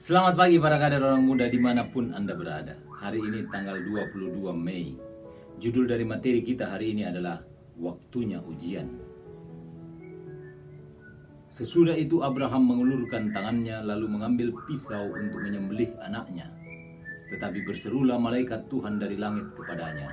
Selamat pagi para kader orang muda dimanapun Anda berada. Hari ini tanggal 22 Mei. Judul dari materi kita hari ini adalah Waktunya Ujian. Sesudah itu Abraham mengulurkan tangannya lalu mengambil pisau untuk menyembelih anaknya. Tetapi berserulah malaikat Tuhan dari langit kepadanya.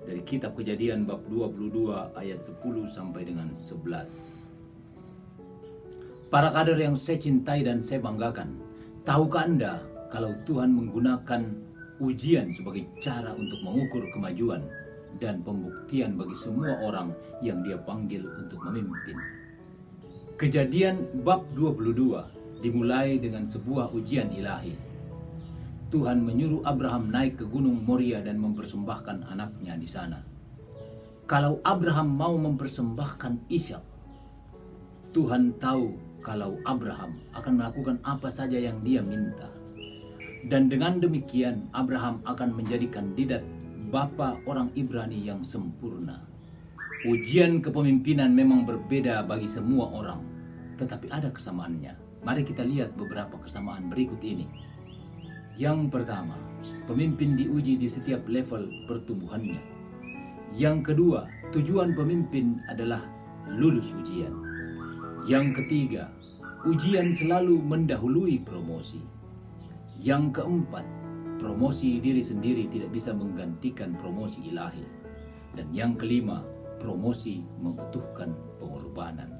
Dari kitab Kejadian bab 22 ayat 10 sampai dengan 11. Para kader yang saya cintai dan saya banggakan, tahukah Anda kalau Tuhan menggunakan ujian sebagai cara untuk mengukur kemajuan dan pembuktian bagi semua orang yang Dia panggil untuk memimpin? Kejadian bab 22 dimulai dengan sebuah ujian ilahi. Tuhan menyuruh Abraham naik ke Gunung Moria dan mempersembahkan anaknya di sana. Kalau Abraham mau mempersembahkan Ishak, Tuhan tahu kalau Abraham akan melakukan apa saja yang dia minta. Dan dengan demikian Abraham akan menjadi kandidat bapa orang Ibrani yang sempurna. Ujian kepemimpinan memang berbeda bagi semua orang, tetapi ada kesamaannya. Mari kita lihat beberapa kesamaan berikut ini. Yang pertama, pemimpin diuji di setiap level pertumbuhannya. Yang kedua, tujuan pemimpin adalah lulus ujian. Yang ketiga, ujian selalu mendahului promosi. Yang keempat, promosi diri sendiri tidak bisa menggantikan promosi ilahi. Dan yang kelima, promosi membutuhkan pengorbanan.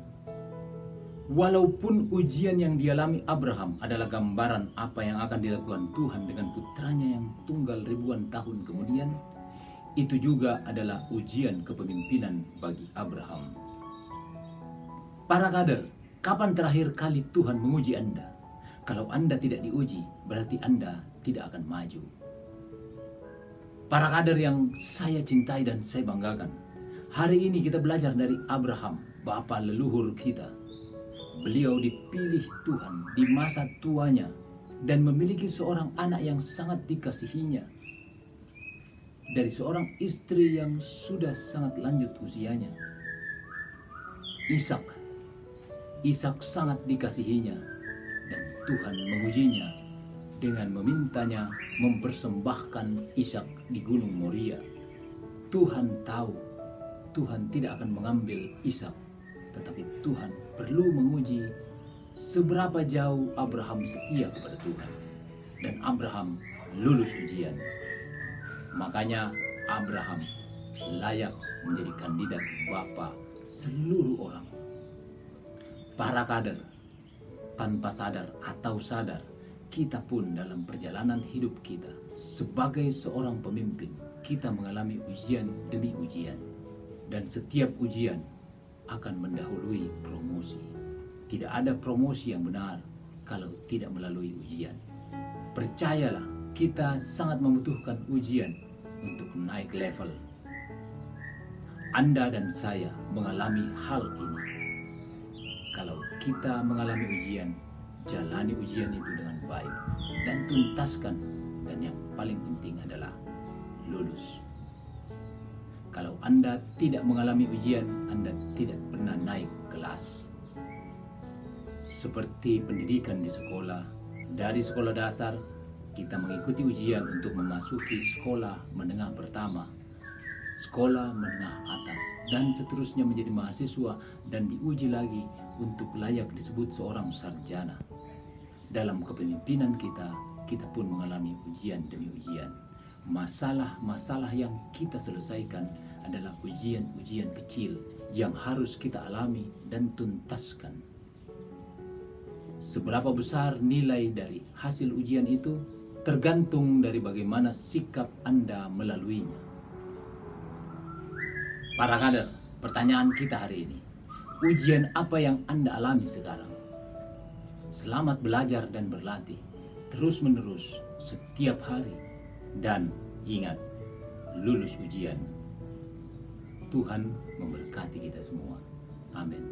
Walaupun ujian yang dialami Abraham adalah gambaran apa yang akan dilakukan Tuhan dengan putranya yang tunggal ribuan tahun kemudian, itu juga adalah ujian kepemimpinan bagi Abraham. Para kader, kapan terakhir kali Tuhan menguji Anda? Kalau Anda tidak diuji, berarti Anda tidak akan maju. Para kader yang saya cintai dan saya banggakan, hari ini kita belajar dari Abraham, bapa leluhur kita. Beliau dipilih Tuhan di masa tuanya dan memiliki seorang anak yang sangat dikasihinya. Dari seorang istri yang sudah sangat lanjut usianya. Ishak sangat dikasihinya dan Tuhan mengujinya dengan memintanya mempersembahkan Ishak di Gunung Moria. Tuhan tahu Tuhan tidak akan mengambil Ishak, tetapi Tuhan perlu menguji seberapa jauh Abraham setia kepada Tuhan. Dan Abraham lulus ujian. Makanya Abraham layak menjadi kandidat bapa seluruh orang. Para kader, tanpa sadar atau sadar, kita pun dalam perjalanan hidup kita sebagai seorang pemimpin, kita mengalami ujian demi ujian. Dan setiap ujian akan mendahului promosi. Tidak ada promosi yang benar kalau tidak melalui ujian. Percayalah, kita sangat membutuhkan ujian untuk naik level. Anda dan saya mengalami hal ini. Kalau kita mengalami ujian, jalani ujian itu dengan baik dan tuntaskan. Dan yang paling penting adalah lulus. Kalau Anda tidak mengalami ujian, Anda tidak pernah naik kelas. Seperti pendidikan di sekolah, dari sekolah dasar, kita mengikuti ujian untuk memasuki sekolah menengah pertama, sekolah menengah atas, dan seterusnya menjadi mahasiswa dan diuji lagi untuk layak disebut seorang sarjana. Dalam kepemimpinan kita pun mengalami ujian demi ujian. Masalah-masalah yang kita selesaikan adalah ujian-ujian kecil yang harus kita alami dan tuntaskan. Seberapa besar nilai dari hasil ujian itu tergantung dari bagaimana sikap Anda melaluinya. Para kader, pertanyaan kita hari ini, ujian apa yang Anda alami sekarang? Selamat belajar dan berlatih terus-menerus setiap hari. Dan ingat, lulus ujian. Tuhan memberkati kita semua. Amin.